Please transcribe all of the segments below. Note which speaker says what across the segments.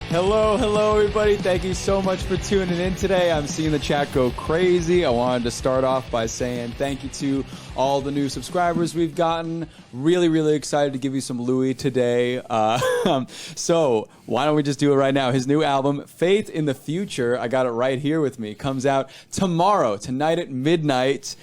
Speaker 1: Hello, everybody. Thank you so much for tuning in today. I'm seeing the chat go crazy. I wanted to start off by saying thank you to all the new subscribers we've gotten. Really excited to give you some Louis today. So why don't we just do it right now? His new album, Faith in the Future, I got it right here with me, comes out tomorrow, tonight at midnight.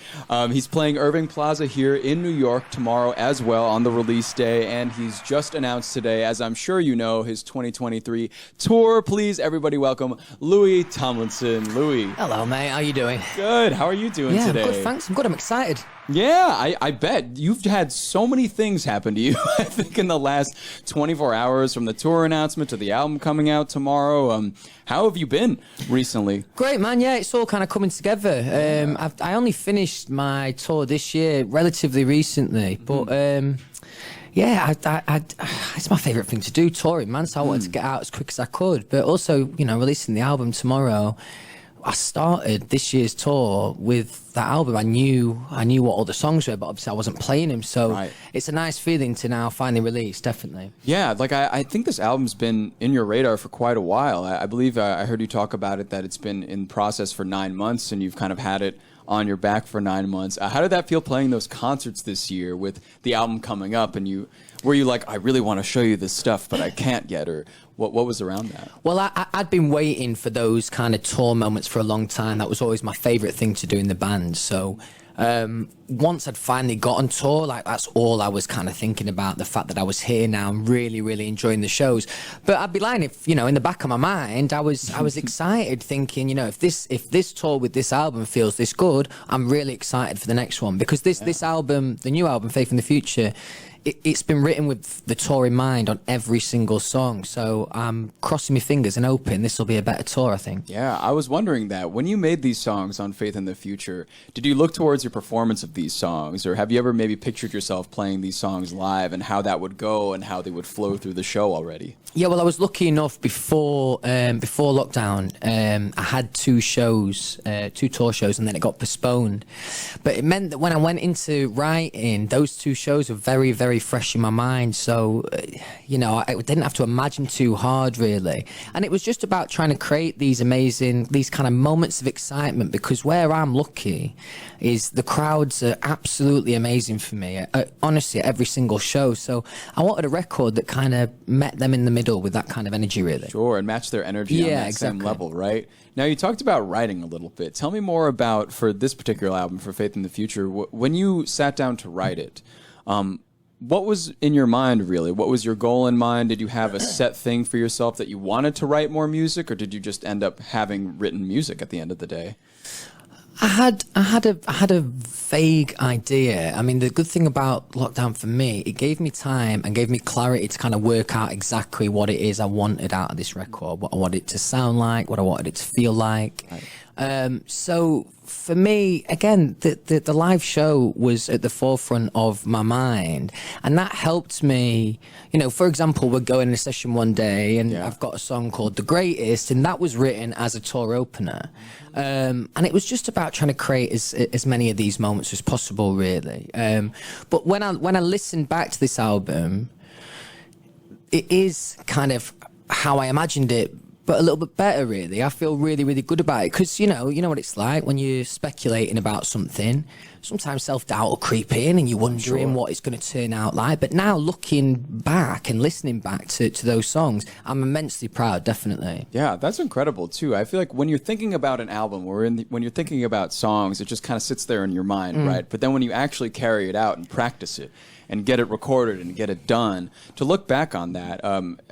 Speaker 1: He's playing Irving Plaza here in New York tomorrow as well on the release day. And he's just announced today, as I'm sure you know, his 2023 tour. Please, everybody, welcome Louis Tomlinson. Louis.
Speaker 2: Hello, mate. How you doing?
Speaker 1: Good. How are you doing today?
Speaker 2: Yeah, I'm good, thanks. I'm good. I'm excited.
Speaker 1: Yeah, I bet. You've had so many things happen to you, I think, in the last 24 hours, from the tour announcement to the album coming out tomorrow. How have you been recently?
Speaker 2: Great, man. Yeah, it's all kind of coming together. I only finished my tour this year relatively recently, but... yeah, it's my favourite thing to do, touring, man. So I wanted to get out as quick as I could. But also, you know, releasing the album tomorrow, I started this year's tour with that album. I knew what all the songs were, but obviously I wasn't playing them. So It's a nice feeling to now finally release, definitely.
Speaker 1: Yeah, like I think this album's been in your radar for quite a while. I believe I heard you talk about it, that it's been in process for 9 months and you've kind of had it on your back for 9 months. How did that feel playing those concerts this year with the album coming up? And were you like, I really want to show you this stuff, but I can't yet? Or what was around that?
Speaker 2: Well, I'd been waiting for those kind of tour moments for a long time. That was always my favourite thing to do in the band. So once I'd finally got on tour, like that's all I was kind of thinking about, the fact that I was here now and really enjoying the shows. But I'd be lying if, you know, in the back of my mind, I was excited, thinking, you know, if this tour with this album feels this good, I'm really excited for the next one, because this album, the new album, Faith in the Future, it's been written with the tour in mind on every single song. So I'm crossing my fingers and hoping this will be a better tour, I think.
Speaker 1: Yeah, I was wondering that. When you made these songs on Faith in the Future, did you look towards your performance of these songs? Or have you ever maybe pictured yourself playing these songs live and how that would go and how they would flow through the show already?
Speaker 2: Yeah, well, I was lucky enough before lockdown. I had two tour shows, and then it got postponed. But it meant that when I went into writing, those two shows were very fresh in my mind. So, you know, I didn't have to imagine too hard, really. And it was just about trying to create these kind of moments of excitement, because where I'm lucky is the crowds are absolutely amazing for me, honestly, at every single show. So I wanted a record that kind of met them in the middle with that kind of energy, really.
Speaker 1: Sure, and match their energy on that same level, right? Now, you talked about writing a little bit. Tell me more about, for this particular album, for Faith in the Future, when you sat down to write it, what was in your mind, really? What was your goal in mind? Did you have a set thing for yourself that you wanted to write more music, or did you just end up having written music at the end of the day?
Speaker 2: I had a vague idea. I mean, the good thing about lockdown for me, it gave me time and gave me clarity to kind of work out exactly what it is I wanted out of this record, what I wanted it to sound like, what I wanted it to feel like. Right. So for me, again, the live show was at the forefront of my mind, and that helped me. You know, for example, we're going in a session one day, and I've got a song called The Greatest, and that was written as a tour opener. And it was just about trying to create as many of these moments as possible, really. But when I listened back to this album, it is kind of how I imagined it, but a little bit better, really. I feel really good about it, because you know what it's like when you're speculating about something. Sometimes self-doubt will creep in and you're wondering what it's going to turn out like. But now, looking back and listening back to those songs, I'm immensely proud, definitely.
Speaker 1: Yeah, that's incredible, too. I feel like when you're thinking about an album, or when you're thinking about songs, it just kind of sits there in your mind, right? But then when you actually carry it out and practice it, and get it recorded and get it done, to look back on that,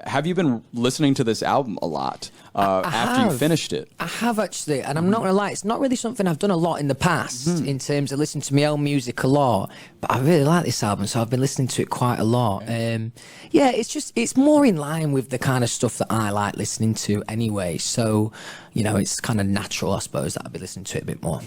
Speaker 1: have you been listening to this album a lot after you finished it?
Speaker 2: I have, actually, and I'm not going to lie, it's not really something I've done a lot in the past, in terms of listening to my own music a lot, but I really like this album, so I've been listening to it quite a lot. Yeah, it's more in line with the kind of stuff that I like listening to anyway, so, you know, it's kind of natural, I suppose, that I'll be listening to it a bit more.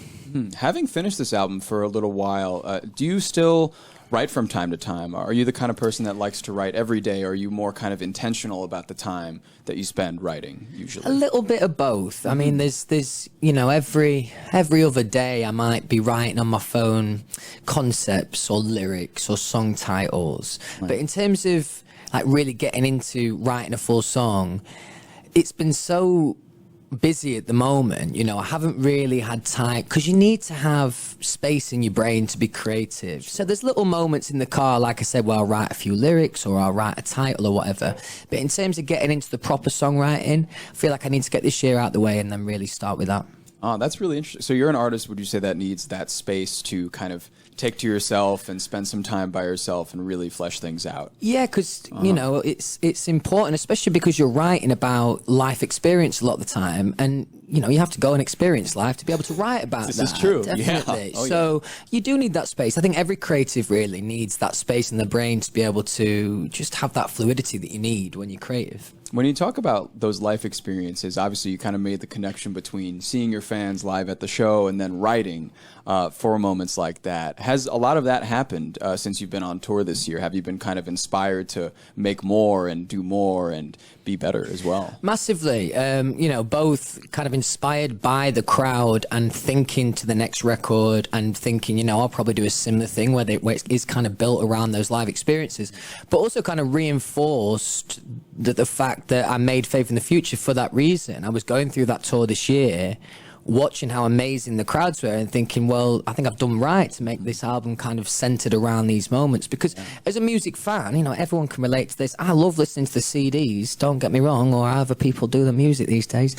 Speaker 1: Having finished this album for a little while, do you still write from time to time? Are you the kind of person that likes to write every day, or are you more kind of intentional about the time that you spend writing, usually?
Speaker 2: A little bit of both. I mean, there's you know, every other day I might be writing on my phone concepts or lyrics or song titles. Right. But in terms of like really getting into writing a full song, it's been so busy at the moment, you know. I haven't really had time, because you need to have space in your brain to be creative. So there's little moments in the car, like I said, where I'll write a few lyrics or I'll write a title or whatever. But in terms of getting into the proper songwriting, I feel like I need to get this year out the way and then really start with that.
Speaker 1: Oh, that's really interesting. So you're an artist, would you say, that needs that space to kind of take to yourself and spend some time by yourself and really flesh things out?
Speaker 2: Yeah, because, you know, it's important, especially because you're writing about life experience a lot of the time. And, you know, you have to go and experience life to be able to write about
Speaker 1: this
Speaker 2: that.
Speaker 1: This is true.
Speaker 2: Definitely.
Speaker 1: Yeah. Oh,
Speaker 2: so you do need that space. I think every creative really needs that space in the brain to be able to just have that fluidity that you need when you're creative.
Speaker 1: When you talk about those life experiences, obviously you kind of made the connection between seeing your fans live at the show and then writing for moments like that. Has a lot of that happened since you've been on tour this year? Have you been kind of inspired to make more and do more and be better as well?
Speaker 2: Massively. You know, both kind of inspired by the crowd and thinking to the next record and thinking, you know, I'll probably do a similar thing where it is kind of built around those live experiences, but also kind of reinforced the fact that I made Faith in the Future for that reason. I was going through that tour this year, watching how amazing the crowds were and thinking, well, I think I've done right to make this album kind of centered around these moments. Because as a music fan, you know, everyone can relate to this. I love listening to the CDs, don't get me wrong, or however people do the music these days.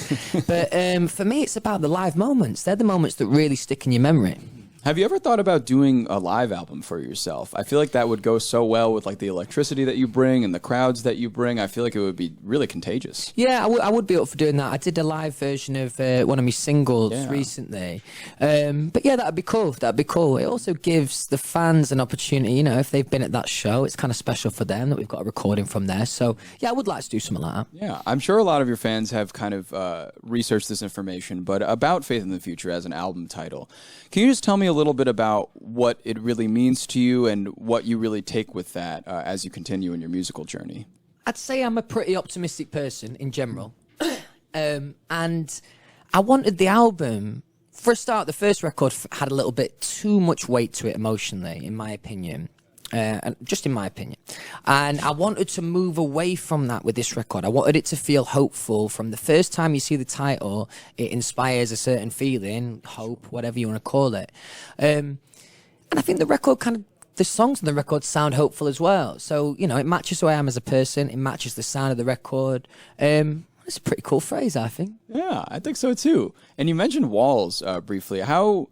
Speaker 2: But for me, it's about the live moments. They're the moments that really stick in your memory.
Speaker 1: Have you ever thought about doing a live album for yourself? I feel like that would go so well with like the electricity that you bring and the crowds that you bring. I feel like it would be really contagious.
Speaker 2: Yeah, I would be up for doing that. I did a live version of one of my singles recently. But yeah, that'd be cool. That'd be cool. It also gives the fans an opportunity, you know, if they've been at that show, it's kind of special for them that we've got a recording from there. So yeah, I would like to do something like that.
Speaker 1: Yeah, I'm sure a lot of your fans have kind of researched this information, but about Faith in the Future as an album title, can you just tell me a little bit about what it really means to you and what you really take with that as you continue in your musical journey?
Speaker 2: I'd say I'm a pretty optimistic person in general. And I wanted the album, for a start, the first record had a little bit too much weight to it emotionally, in my opinion. Just in my opinion. And I wanted to move away from that with this record. I wanted it to feel hopeful. From the first time you see the title, it inspires a certain feeling, hope, whatever you want to call it. And I think the record the songs on the record sound hopeful as well. So, you know, it matches who I am as a person. It matches the sound of the record. It's a pretty cool phrase, I think.
Speaker 1: Yeah, I think so too. And you mentioned Walls briefly. How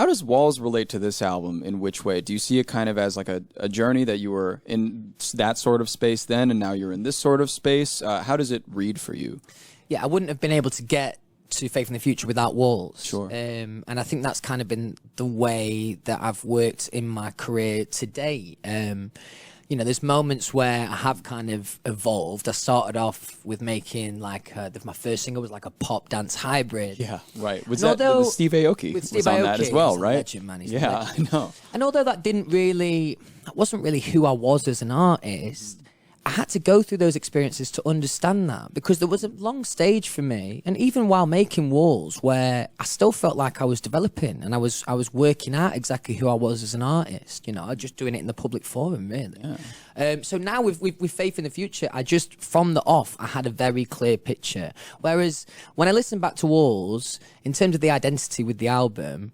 Speaker 1: does Walls relate to this album? In which way? Do you see it kind of as like a journey that you were in that sort of space then and now you're in this sort of space? How does it read for you? Yeah,
Speaker 2: I wouldn't have been able to get to Faith in the Future without Walls.
Speaker 1: Sure.
Speaker 2: And I think that's kind of been the way that I've worked in my career today. You know, there's moments where I have kind of evolved. I started off with making like my first single was like a pop dance hybrid.
Speaker 1: Yeah, right. Was that with Steve Aoki?
Speaker 2: With Steve
Speaker 1: was on
Speaker 2: Aoki,
Speaker 1: that as well, right?
Speaker 2: Legend, man.
Speaker 1: Yeah, I know.
Speaker 2: And although that wasn't really who I was as an artist, I had to go through those experiences to understand that, because there was a long stage for me, and even while making Walls, where I still felt like I was developing and I was working out exactly who I was as an artist. You know, I was just doing it in the public forum, really. Yeah. So now with Faith in the Future, from the off, I had a very clear picture. Whereas when I listen back to Walls, in terms of the identity with the album,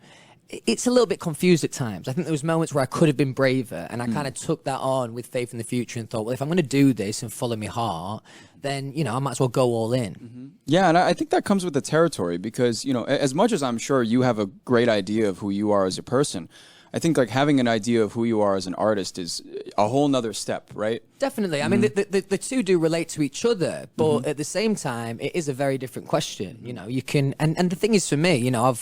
Speaker 2: it's a little bit confused at times. I think there was moments where I could have been braver, and I kind of took that on with Faith in the Future and thought, well, if I'm going to do this and follow my heart, then, you know, I might as well go all in.
Speaker 1: Mm-hmm. Yeah, and I think that comes with the territory, because, you know, as much as I'm sure you have a great idea of who you are as a person, I think like having an idea of who you are as an artist is a whole nother step, right?
Speaker 2: Definitely. I mean, the two do relate to each other, but at the same time, it is a very different question. You know, you can, and the thing is for me, you know,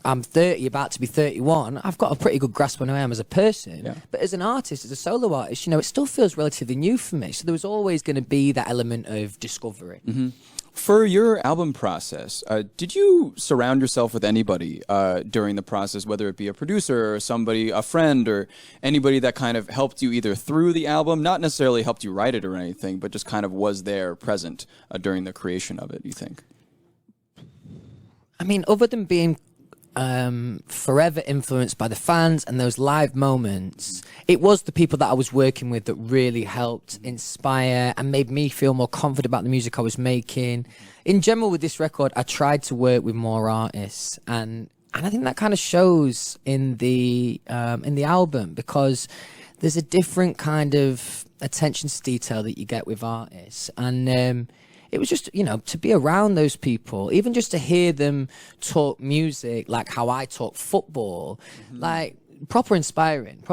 Speaker 2: I'm 30, about to be 31. I've got a pretty good grasp on who I am as a person. Yeah. But as an artist, as a solo artist, you know, it still feels relatively new for me. So there was always going to be that element of discovery.
Speaker 1: Mm-hmm. For your album process, did you surround yourself with anybody during the process, whether it be a producer or somebody, a friend, or anybody that kind of helped you either through the album, not necessarily helped you write it or anything, but just kind of was there present during the creation of it, you think?
Speaker 2: I mean, other than being forever influenced by the fans and those live moments. It was the people that I was working with that really helped inspire and made me feel more confident about the music I was making. In general, with this record, I tried to work with more artists, and I think that kind of shows in the album, because there's a different kind of attention to detail that you get with artists, and it was just, to be around those people, even just to hear them talk music like how I talk football, like proper inspiring.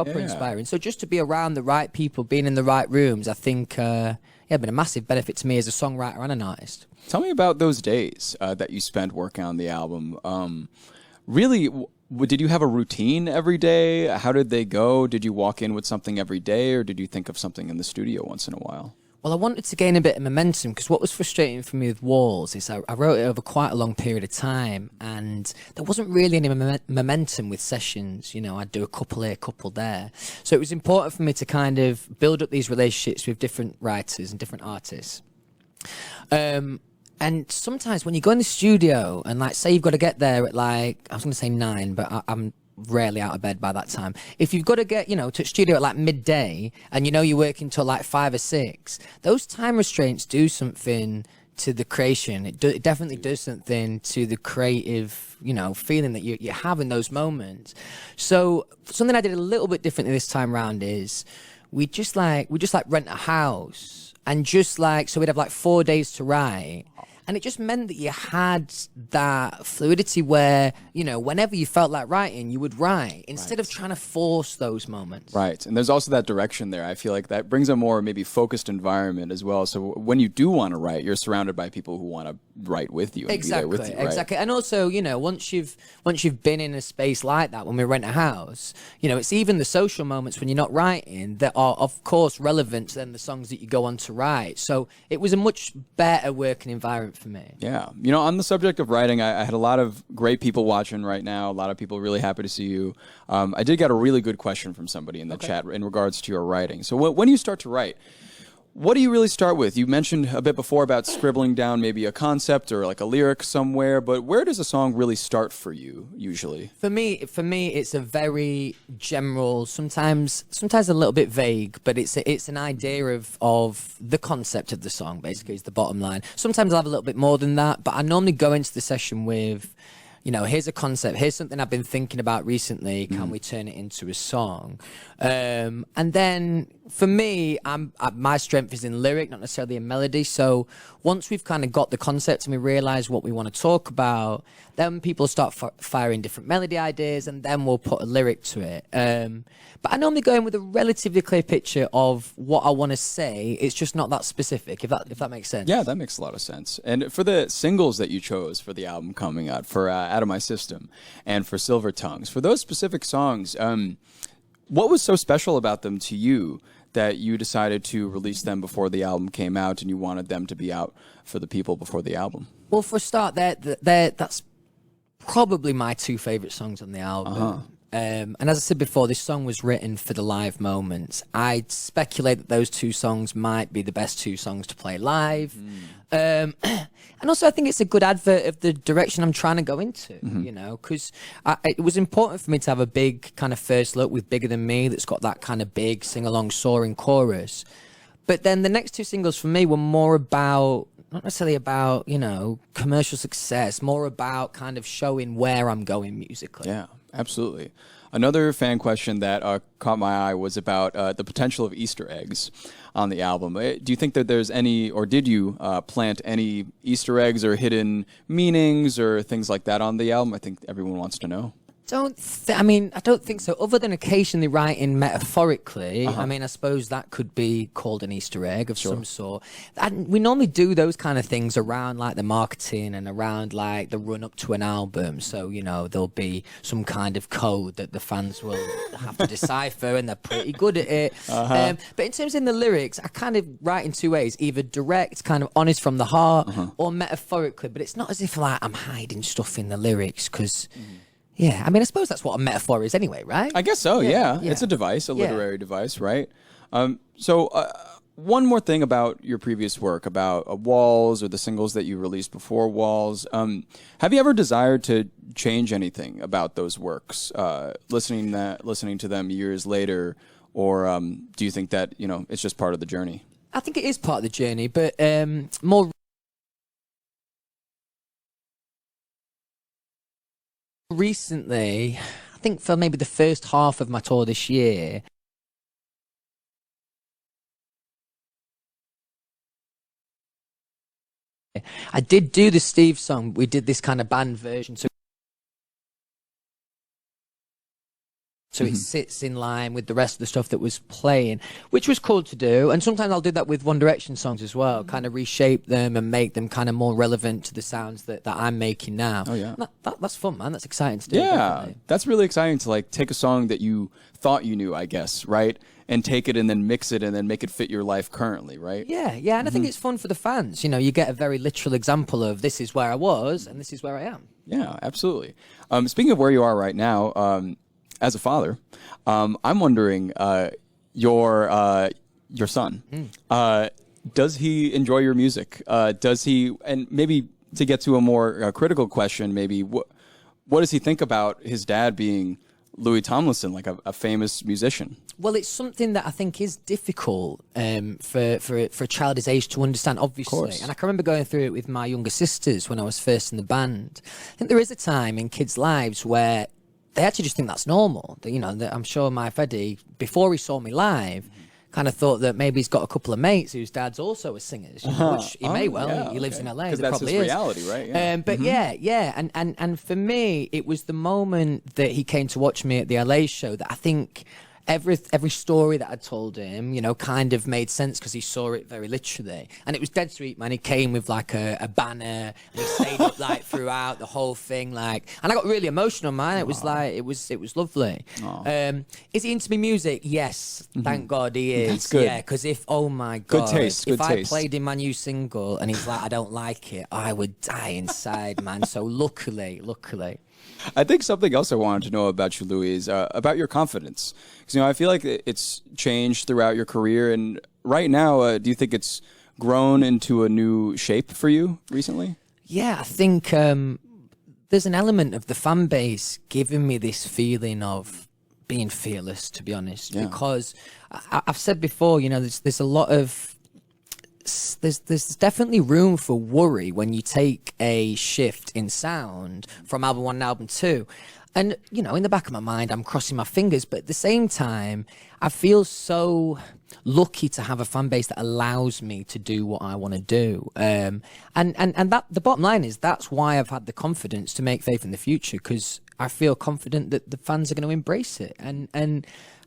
Speaker 2: So just to be around the right people, being in the right rooms, I think, been a massive benefit to me as a songwriter and an artist.
Speaker 1: Tell me about those days that you spent working on the album. Really, did you have a routine every day? How did they go? Did you walk in with something every day, or did you think of something in the studio once in a while?
Speaker 2: Well, I wanted to gain a bit of momentum, because what was frustrating for me with Walls is I wrote it over quite a long period of time, and there wasn't really any momentum with sessions. I'd do a couple here, a couple there. So it was important for me to kind of build up these relationships with different writers and different artists. And sometimes when you go in the studio and, like, say you've got to get there at, like, I was going to say 9, but I'm rarely out of bed by that time. If you've got to get, to the studio at like midday, and you're working till like 5 or 6, those time restraints do something to the creation. It definitely does something to the creative, feeling that you have in those moments. So something I did a little bit differently this time around is we just rent a house, and so we'd have like 4 days to write. And it just meant that you had that fluidity where, whenever you felt like writing, you would write instead of trying to force those moments.
Speaker 1: Right. And there's also that direction there. I feel like that brings a more maybe focused environment as well. So when you do want to write, you're surrounded by people who want to write with you and be there with you. Right?
Speaker 2: Exactly. And also, once you've been in a space like that, when we rent a house, it's even the social moments when you're not writing that are, of course, relevant to then the songs that you go on to write. So it was a much better working environment for me.
Speaker 1: Yeah. On the subject of writing, I had a lot of great people watching right now. A lot of people really happy to see you. I did get a really good question from somebody in the chat in regards to your writing. So when you start to write, what do you really start with? You mentioned a bit before about scribbling down maybe a concept or like a lyric somewhere, but where does a song really start for you usually?
Speaker 2: For me, it's a very general, sometimes a little bit vague, but it's an idea of the concept of the song, basically, is the bottom line. Sometimes I'll have a little bit more than that, but I normally go into the session with, here's a concept, here's something I've been thinking about recently, can we turn it into a song? And then for me, my strength is in lyric, not necessarily in melody. So once we've kind of got the concept and we realize what we want to talk about, then people start firing different melody ideas, and then we'll put a lyric to it. But I normally go in with a relatively clear picture of what I want to say. It's just not that specific, if that makes sense.
Speaker 1: Yeah, that makes a lot of sense. And for the singles that you chose for the album coming out, for Out of My System and for Silver Tongues, for those specific songs, what was so special about them to you that you decided to release them before the album came out, and you wanted them to be out for the people before the album?
Speaker 2: Well, for a start, that's probably my 2 favorite songs on the album. And as I said before, this song was written for the live moments. I'd speculate that those 2 songs might be the best 2 songs to play live. And also, I think it's a good advert of the direction I'm trying to go into, because it was important for me to have a big kind of first look with Bigger Than Me that's got that kind of big sing-along soaring chorus. But then the next 2 singles for me were more about, not necessarily about, commercial success, more about kind of showing where I'm going musically.
Speaker 1: Yeah, absolutely. Another fan question that caught my eye was about the potential of Easter eggs on the album. Do you think that there's any, or did you plant any Easter eggs or hidden meanings or things like that on the album? I think everyone wants to know.
Speaker 2: I don't think so. Other than occasionally writing metaphorically, I suppose that could be called an Easter egg of some sort. And we normally do those kind of things around like the marketing and around like the run up to an album. So, there'll be some kind of code that the fans will have to decipher, and they're pretty good at it. But in terms of the lyrics, I kind of write in 2 ways, either direct, kind of honest from the heart, or metaphorically. But it's not as if like I'm hiding stuff in the lyrics, because... Yeah, I suppose that's what a metaphor is anyway, right?
Speaker 1: I guess so, yeah. It's a device, a literary device, right? So one more thing about your previous work, about Walls or the singles that you released before Walls. Have you ever desired to change anything about those works, listening to them years later, or do you think that it's just part of the journey?
Speaker 2: I think it is part of the journey, but more recently, I think for maybe the first half of my tour this year, I did do the Steve song. We did this kind of band version, so it sits in line with the rest of the stuff that was playing, which was cool to do. And sometimes I'll do that with One Direction songs as well, kind of reshape them and make them kind of more relevant to the sounds that I'm making now.
Speaker 1: Oh, yeah.
Speaker 2: That's fun, man. That's exciting to do.
Speaker 1: Yeah,
Speaker 2: definitely.
Speaker 1: That's really exciting to like take a song that you thought you knew, I guess, right? And take it and then mix it and then make it fit your life currently, right?
Speaker 2: Yeah, and I think it's fun for the fans. You get a very literal example of this is where I was and this is where I am.
Speaker 1: Yeah, absolutely. Speaking of where you are right now, as a father, I'm wondering, your son, does he enjoy your music? Does he, and maybe to get to a more critical question, maybe what does he think about his dad being Louis Tomlinson, like a famous musician?
Speaker 2: Well, it's something that I think is difficult for a child his age to understand, obviously. And I can remember going through it with my younger sisters when I was first in the band. I think there is a time in kids' lives where they actually just think that's normal. That I'm sure my Freddie, before he saw me live, kind of thought that maybe he's got a couple of mates whose dads also are singers, which he may well.
Speaker 1: Yeah,
Speaker 2: he lives in LA.
Speaker 1: Because that's his reality, right?
Speaker 2: Yeah. But yeah. And for me, it was the moment that he came to watch me at the LA show that I think every story that I told him, kind of made sense because he saw it very literally. And it was dead sweet, man. He came with like a banner and he stayed up like throughout the whole thing, and I got really emotional, man. It was like it was lovely. Is he into me music? Yes, thank God he is.
Speaker 1: That's good.
Speaker 2: Yeah, because oh my God,
Speaker 1: good taste.
Speaker 2: If I played him my new single and he's like, I don't like it, I would die inside, man. So luckily.
Speaker 1: I think something else I wanted to know about you, Louis, is about your confidence. Because I feel like it's changed throughout your career, and right now, do you think it's grown into a new shape for you recently?
Speaker 2: Yeah, I think there's an element of the fan base giving me this feeling of being fearless, to be honest. Yeah. Because I've said before, there's a lot of there's definitely room for worry when you take a shift in sound from album 1 and album 2. And, in the back of my mind, I'm crossing my fingers. But at the same time, I feel so lucky to have a fan base that allows me to do what I want to do. And that the bottom line is that's why I've had the confidence to make Faith in the Future, because I feel confident that the fans are going to embrace it. And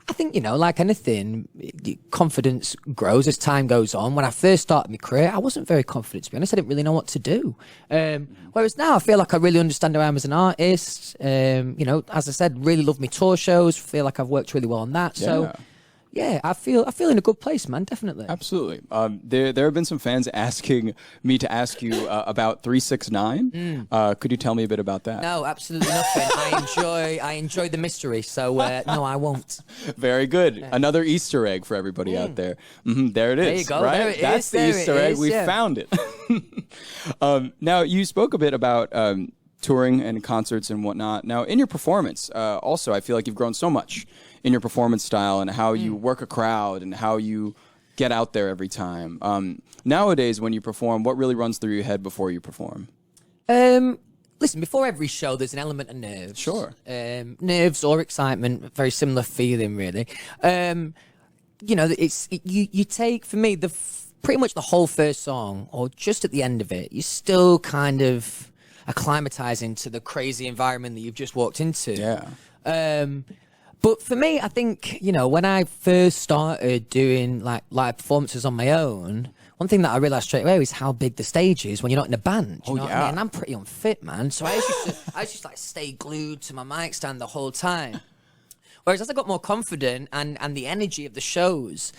Speaker 2: I think, like anything, confidence grows as time goes on. When I first started my career, I wasn't very confident, to be honest. I didn't really know what to do. Whereas now I feel like I really understand who I am as an artist. As I said, really love my tour shows. Feel like I've worked really well on that. Yeah. So, yeah, I feel in a good place, man. Definitely.
Speaker 1: Absolutely. There have been some fans asking me to ask you about 369. Could you tell me a bit about that?
Speaker 2: No, absolutely nothing. I enjoy the mystery. So no, I won't.
Speaker 1: Very good. Yeah. Another Easter egg for everybody out there. There it is.
Speaker 2: There you go.
Speaker 1: Right?
Speaker 2: There it
Speaker 1: That's
Speaker 2: is.
Speaker 1: the
Speaker 2: There
Speaker 1: Easter
Speaker 2: it
Speaker 1: egg.
Speaker 2: is.
Speaker 1: We
Speaker 2: Yeah.
Speaker 1: found it. Now, you spoke a bit about touring and concerts and whatnot. Now, in your performance, also, I feel like you've grown so much in your performance style and how you work a crowd and how you get out there every time. Nowadays, when you perform, what really runs through your head before you perform?
Speaker 2: Listen, before every show, there's an element of nerves.
Speaker 1: Sure.
Speaker 2: Nerves or excitement, very similar feeling, really. You take, for me, pretty much the whole first song, or just at the end of it, you're still kind of acclimatizing to the crazy environment that you've just walked into.
Speaker 1: Yeah.
Speaker 2: But for me, I think, when I first started doing like live performances on my own, one thing that I realized straight away is how big the stage is when you're not in a band. You know what I mean? And I'm pretty unfit, man. So I used to like stay glued to my mic stand the whole time. Whereas as I got more confident and the energy of the shows,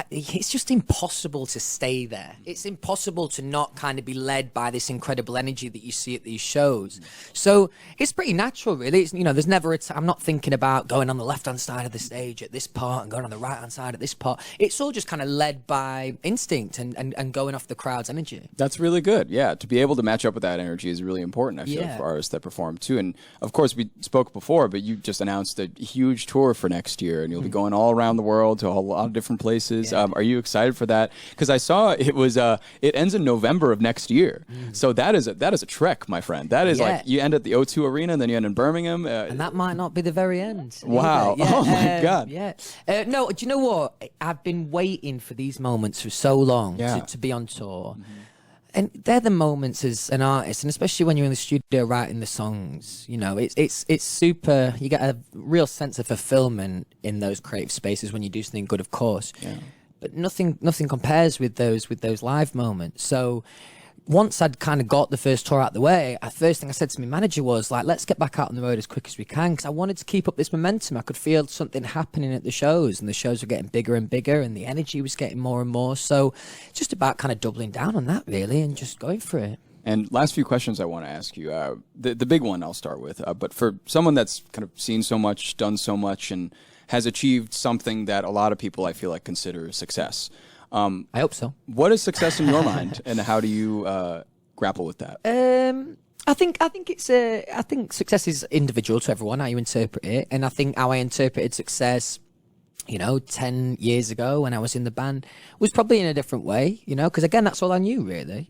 Speaker 2: it's just impossible to stay there. It's impossible to not kind of be led by this incredible energy that you see at these shows. So it's pretty natural, really. It's, there's never I'm not thinking about going on the left-hand side of the stage at this part and going on the right-hand side at this part. It's all just kind of led by instinct and going off the crowd's energy.
Speaker 1: That's really good. Yeah, to be able to match up with that energy is really important, I feel, for artists that perform too. And of course, we spoke before, but you just announced a huge tour for next year, and you'll be going all around the world to a lot of different places. Yeah. Are you excited for that? Because I saw it ends in November of next year. So that is a trek, my friend. That is like you end at the O2 Arena, and then you end in Birmingham.
Speaker 2: And that might not be the very end.
Speaker 1: Wow. Yeah. Oh, my God.
Speaker 2: Yeah. No, do you know what? I've been waiting for these moments for so long to be on tour. And they're the moments as an artist, and especially when you're in the studio writing the songs, it's super. You get a real sense of fulfillment in those creative spaces when you do something good, of course. Yeah. But nothing compares with those live moments. So once I'd kind of got the first tour out of the way, the first thing I said to my manager was like, let's get back out on the road as quick as we can, because I wanted to keep up this momentum. I could feel something happening at the shows, and the shows were getting bigger and bigger, and the energy was getting more and more. So just about kind of doubling down on that, really, and just going for it.
Speaker 1: And last few questions I want to ask you. The big one I'll start with. But for someone that's kind of seen so much, done so much, and has achieved something that a lot of people, I feel like, consider success.
Speaker 2: I hope so.
Speaker 1: What is success in your mind, and how do you grapple with that?
Speaker 2: I think success is individual to everyone, how you interpret it, and I think how I interpreted success, 10 years ago when I was in the band was probably in a different way, because again, that's all I knew really.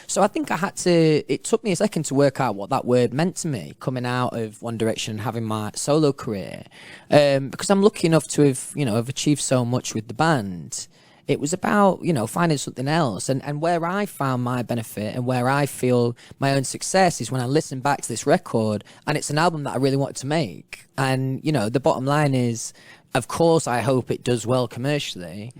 Speaker 2: So I think it took me a second to work out what that word meant to me coming out of One Direction and having my solo career, because I'm lucky enough to have achieved so much with the band. It was about, finding something else. And where I found my benefit and where I feel my own success is when I listen back to this record and it's an album that I really wanted to make. And, the bottom line is, of course, I hope it does well commercially.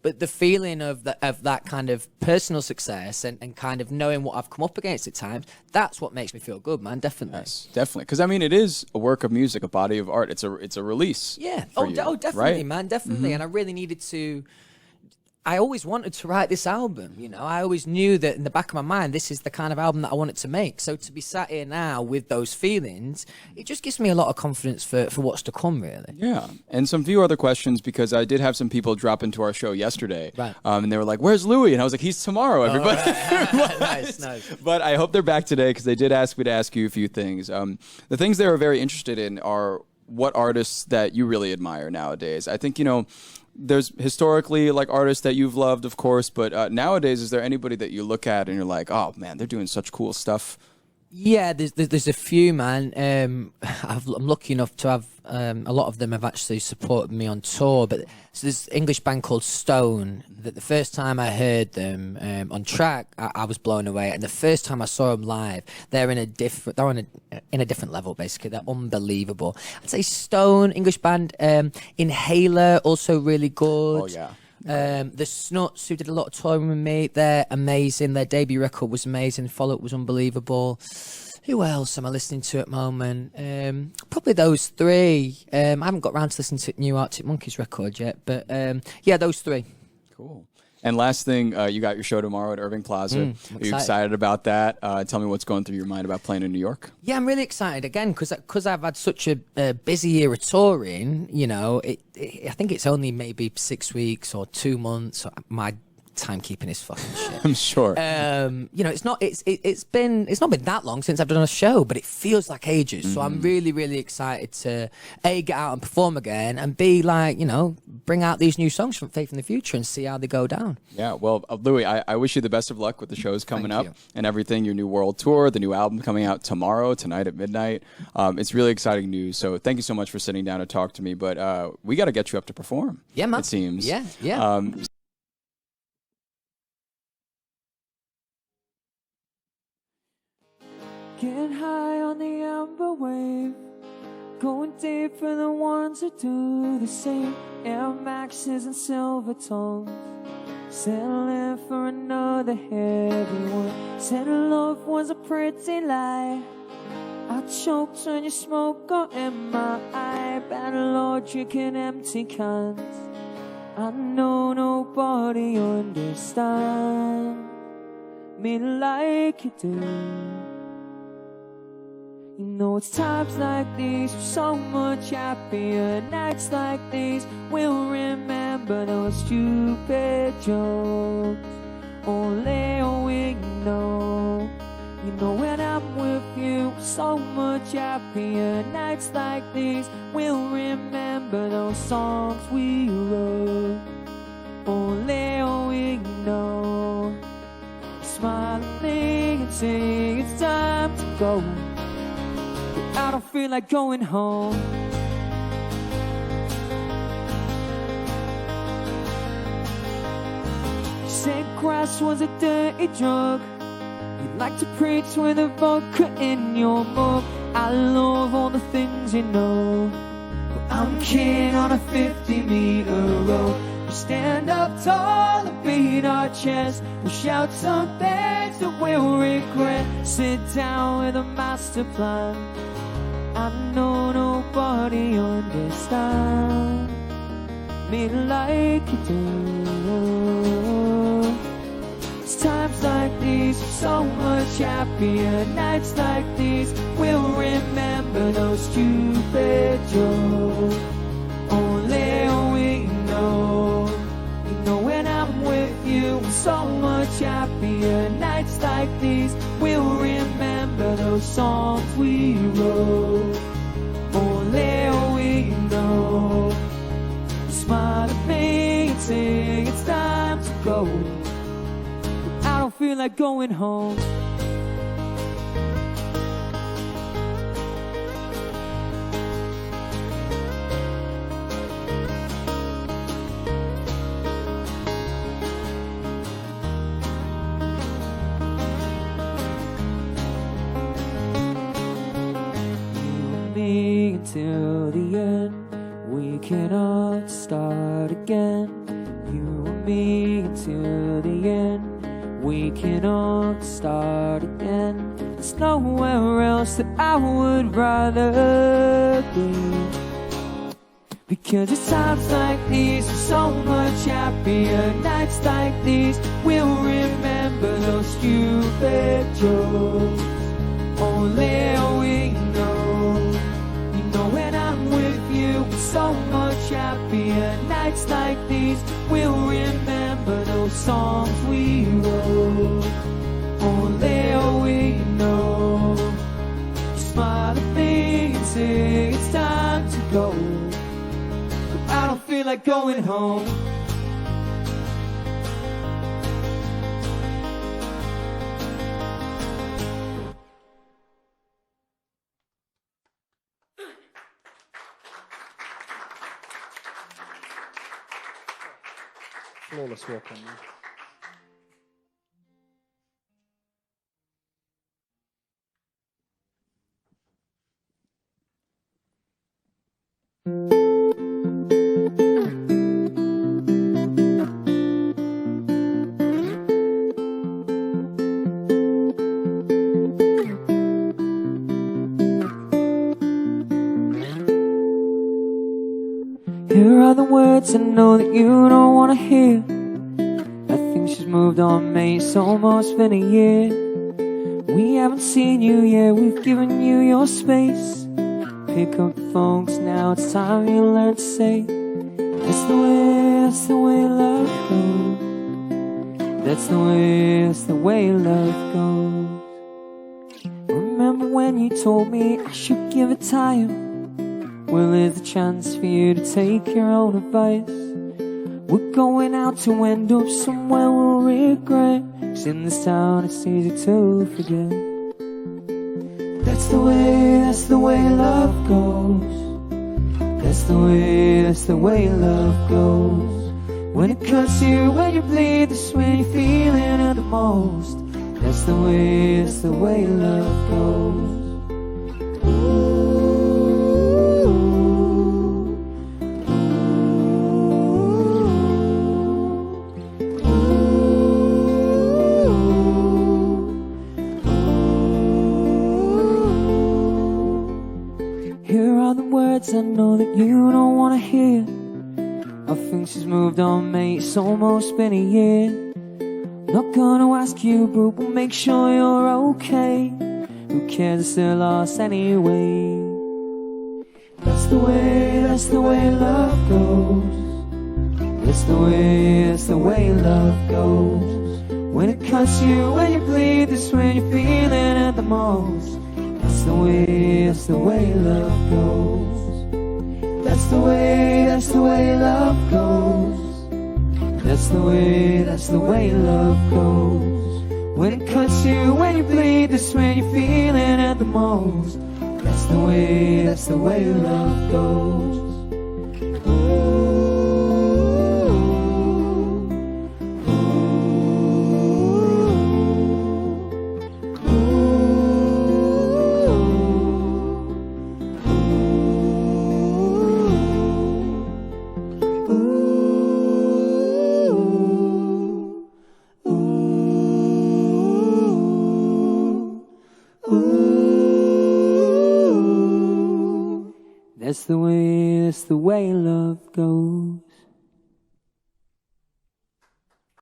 Speaker 2: But the feeling of that kind of personal success and kind of knowing what I've come up against at times, that's what makes me feel good, man. Definitely.
Speaker 1: Yes, definitely. Because, it is a work of music, a body of art. It's a release.
Speaker 2: Yeah.
Speaker 1: For you,
Speaker 2: definitely,
Speaker 1: right?
Speaker 2: man. Definitely. And I really needed to... I always wanted to write this album, I always knew that in the back of my mind, this is the kind of album that I wanted to make. So to be sat here now with those feelings, it just gives me a lot of confidence for what's to come, really.
Speaker 1: Yeah. And some few other questions, because I did have some people drop into our show yesterday.
Speaker 2: Right.
Speaker 1: And they were like, where's Louis? And I was like, he's tomorrow, everybody.
Speaker 2: Nice.
Speaker 1: But I hope they're back today, because they did ask me to ask you a few things. The things they were very interested in are what artists that you really admire nowadays. I think, there's historically like artists that you've loved, of course, but nowadays, is there anybody that you look at and you're like, oh man, they're doing such cool stuff?
Speaker 2: Yeah, there's a few, man. I'm lucky enough to have a lot of them have actually supported me on tour. But so there's an English band called Stone. That the first time I heard them on track, I was blown away. And the first time I saw them live, they're in a different level. Basically, they're unbelievable. I'd say Stone, English band. Inhaler, also really good.
Speaker 1: Oh yeah.
Speaker 2: The Snuts, who did a lot of touring with me, they're amazing. Their debut record was amazing. Follow-up was unbelievable. Who else am I listening to at the moment? Probably those three. I haven't got around to listening to new Arctic Monkeys record yet, but yeah, those three.
Speaker 1: Cool. And last thing, you got your show tomorrow at Irving Plaza. Are you excited about that? Tell me what's going through your mind about playing in New York.
Speaker 2: Yeah, I'm really excited again because I've had such a busy year of touring. I think it's only maybe 6 weeks or 2 months. My timekeeping is fucking shit.
Speaker 1: I'm sure.
Speaker 2: It's not been that long since I've done a show, but it feels like ages. So I'm really, really excited to A, get out and perform again, and B, bring out these new songs from Faith in the Future and see how they go down.
Speaker 1: Yeah, well, Louis, I wish you the best of luck with the shows coming up and everything, your new world tour, the new album coming out tonight at midnight. It's really exciting news. So thank you so much for sitting down to talk to me, but we got to get you up to perform.
Speaker 2: Yeah, man.
Speaker 1: It seems.
Speaker 2: Yeah.
Speaker 3: Getting high on the amber wave, going deep for the ones who do the same. Air Maxes and silver tongues, settling for another heavy one. Said love was a pretty lie. I choked when your smoke got in my eye. Bad Lord, drinking empty cans. I know nobody understands me like you do. You know it's times like these we're so much happier. Nights like these we'll remember those stupid jokes. Only we know. You know when I'm with you we're so much happier. Nights like these we'll remember those songs we wrote. Only we know. Smile at me and say it's time to go. I don't feel like going home. You said grass was a dirty drug. You like to preach with a vodka in your mug. I love all the things you know, but I'm king on a 50-meter road. We stand up tall and beat our chest. We shout some things that we'll regret. Sit down with a master plan. I know nobody understands me like you do. It's times like these we're so much happier. Nights like these we'll remember those stupid jokes. Only we know. You know when I'm with you we're so much happier. Nights like these we'll remember those songs we wrote. Only we know. Smile at me and say it's time to go. But I don't feel like going home. Till the end, we cannot start again. You and me until the end, we cannot start again. There's nowhere else that I would rather be. Because it's times like these we're so much happier. Nights like these we'll remember those stupid jokes. Only we know. When I'm with you, we're so much happier. Nights like these, we'll remember those songs we wrote. Only we know. Smile at me and say it's time to go. But I don't feel like going home.
Speaker 4: Flawless walk on there.
Speaker 3: Here are the words I know that you don't want to hear. I think she's moved on, mate, it's almost been a year. We haven't seen you yet, we've given you your space. Pick up the phone, 'cause now it's time you learn to say that's the way love goes. That's the way love goes. Remember when you told me I should give it time? Well, there's a chance for you to take your own advice. We're going out to end up somewhere we'll regret, 'cause in this town it's easy to forget. That's the way love goes. That's the way love goes. When it cuts you, when you bleed, that's when you're feeling it the most. That's the way love goes. Here are the words I know that you don't want to hear. I think think she's moved on, mate. It's almost been a year. Not gonna ask you, but we'll make sure you're okay. Who cares, it's still lost anyway. That's the way love goes. That's the way love goes. When it cuts you, when you bleed, that's when you're feeling it the most. That's the way love goes. That's the way love goes. That's the way love goes. When it cuts you, when you bleed, that's when you're feeling it the most. That's the way love goes. That's the way love goes.